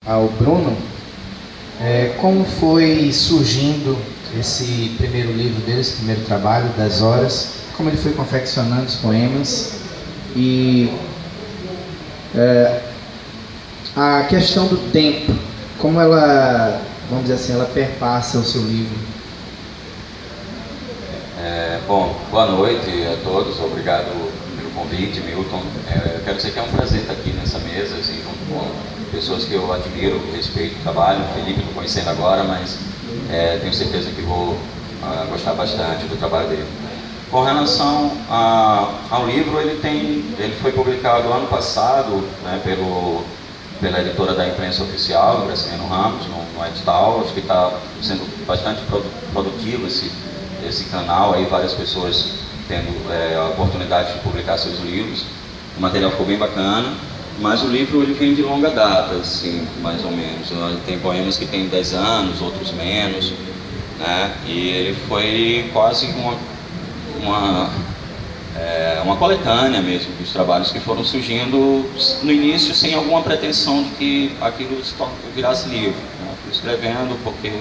ao Bruno, como foi surgindo esse primeiro livro dele, esse primeiro trabalho, Das Horas, como ele foi confeccionando os poemas e a questão do tempo, como ela, vamos dizer assim, ela perpassa o seu livro. Bom, boa noite a todos, obrigado pelo convite, Milton. Eu quero dizer que é um prazer estar aqui nessa mesa, assim, junto com pessoas que eu admiro, respeito o trabalho. O Felipe estou conhecendo agora, mas tenho certeza que vou gostar bastante do trabalho dele. Com relação ao livro, ele foi publicado ano passado, né, pela editora da imprensa oficial, Graciliano Ramos, no edital. Acho que está sendo bastante produtivo esse canal, aí várias pessoas tendo a oportunidade de publicar seus livros. O material ficou bem bacana, mas o livro ele vem de longa data, assim, mais ou menos. Tem poemas que têm 10 anos, outros menos, né? E ele foi quase uma coletânea mesmo dos trabalhos que foram surgindo no início sem alguma pretensão de que aquilo virasse livro, né? Fui escrevendo porque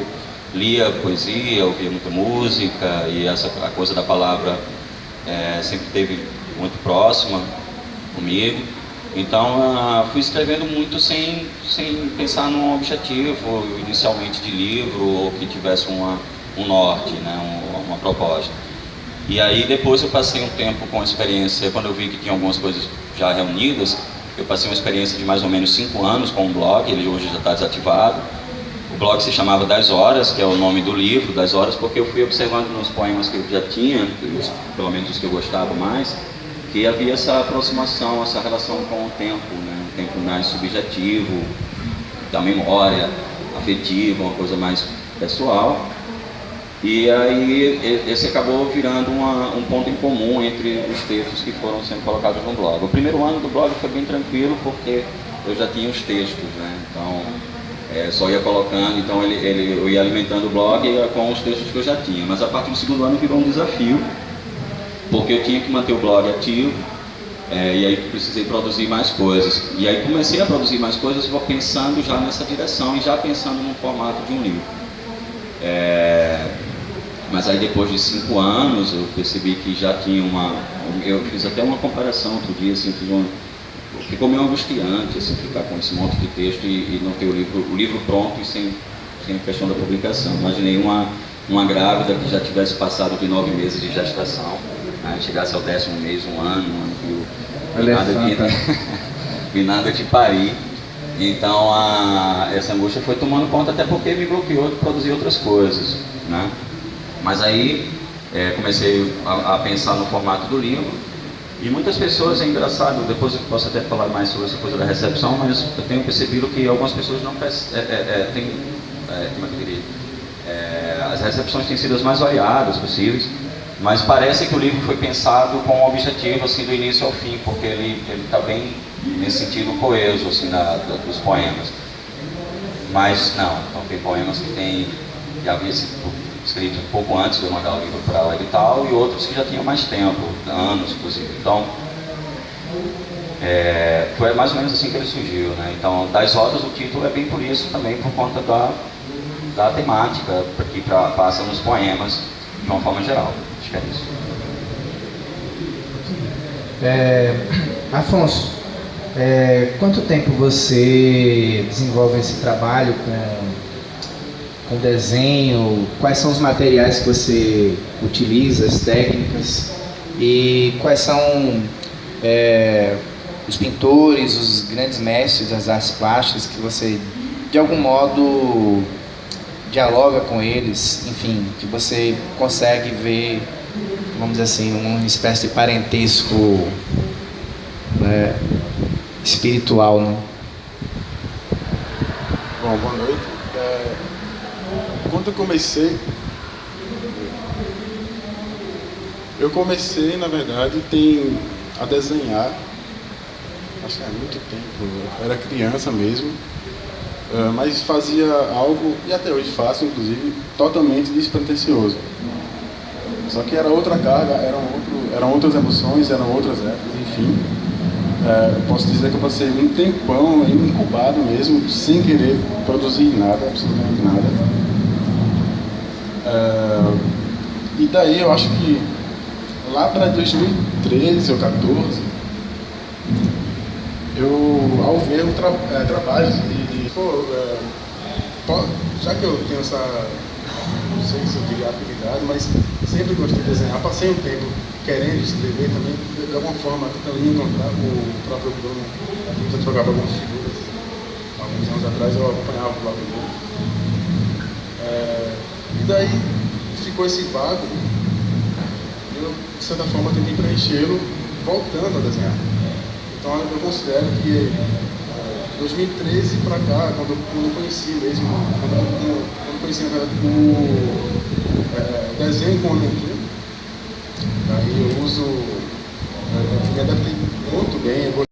lia poesia, ouvia muita música e a coisa da palavra sempre esteve muito próxima comigo. Então fui escrevendo muito sem pensar num objetivo inicialmente de livro ou que tivesse um norte, né, uma proposta. E aí depois eu passei um tempo com a experiência, quando eu vi que tinha algumas coisas já reunidas, eu passei uma experiência de mais ou menos 5 anos com um blog, ele hoje já está desativado. O blog se chamava Das Horas, que é o nome do livro, Das Horas, porque eu fui observando nos poemas que eu já tinha, pelo menos os que eu gostava mais, que havia essa aproximação, essa relação com o tempo, né? Um tempo mais subjetivo, da memória afetiva, uma coisa mais pessoal. E aí esse acabou virando um ponto em comum entre os textos que foram sendo colocados no blog. O primeiro ano do blog foi bem tranquilo, porque eu já tinha os textos, né? Então só ia colocando, então eu ia alimentando o blog com os textos que eu já tinha. Mas a partir do segundo ano virou um desafio, porque eu tinha que manter o blog ativo, e aí precisei produzir mais coisas. E aí comecei a produzir mais coisas, vou pensando já nessa direção e já pensando no formato de um livro. Mas aí depois de 5 anos eu percebi que já tinha eu fiz até uma comparação outro dia, assim, ficou meio angustiante, assim, ficar com esse monte de texto e não ter o livro pronto e sem a questão da publicação. Imaginei uma grávida que já tivesse passado de 9 meses de gestação, né, chegasse ao 10º mês, um ano e nada de parir. Então essa angústia foi tomando conta, até porque me bloqueou de produzir outras coisas, né? Mas aí comecei a pensar no formato do livro. E muitas pessoas, é engraçado, depois eu posso até falar mais sobre essa coisa da recepção, mas eu tenho percebido que algumas pessoas não têm, como é que eu diria, as recepções têm sido as mais variadas possíveis, mas parece que o livro foi pensado com um objetivo, assim, do início ao fim, porque ele está bem, nesse sentido, coeso, assim, dos poemas. Mas não, então tem poemas que havia sido escrito um pouco antes de eu mandar o livro para o edital, e outros que já tinham mais tempo, anos inclusive. Então, foi mais ou menos assim que ele surgiu, né? Então, Das Horas, o título é bem por isso também, por conta da temática que passa nos poemas de uma forma geral. Acho que é isso. Afonso, quanto tempo você desenvolve esse trabalho com desenho? Quais são os materiais que você utiliza, as técnicas, e quais são os pintores, os grandes mestres das artes plásticas que você de algum modo dialoga com eles, enfim, que você consegue ver, vamos dizer assim, uma espécie de parentesco, né, espiritual, né? Bom, boa noite. Quando eu comecei, na verdade, a desenhar, acho que há muito tempo, eu era criança mesmo, mas fazia algo, e até hoje faço, inclusive, totalmente despretensioso. Só que era outra carga, eram outras emoções, eram outras épocas, enfim. Eu posso dizer que eu passei um tempão incubado mesmo, sem querer produzir nada, absolutamente nada. E daí eu acho que lá para 2013 ou 2014, eu, ao ver trabalhos já que eu tenho essa, não sei se eu diria habilidade, mas sempre gostei de desenhar, passei um tempo querendo escrever também, de alguma forma, tentando me encontrar. O próprio Bruno, eu jogava algumas figuras, alguns anos atrás eu acompanhava o blog dele. E daí ficou esse vácuo, e eu, de certa forma, tentei preenchê-lo voltando a desenhar. Então eu considero que 2013 para cá, quando eu conheci mesmo, quando eu conheci o desenho com o Nequim, aí eu me adaptei muito bem.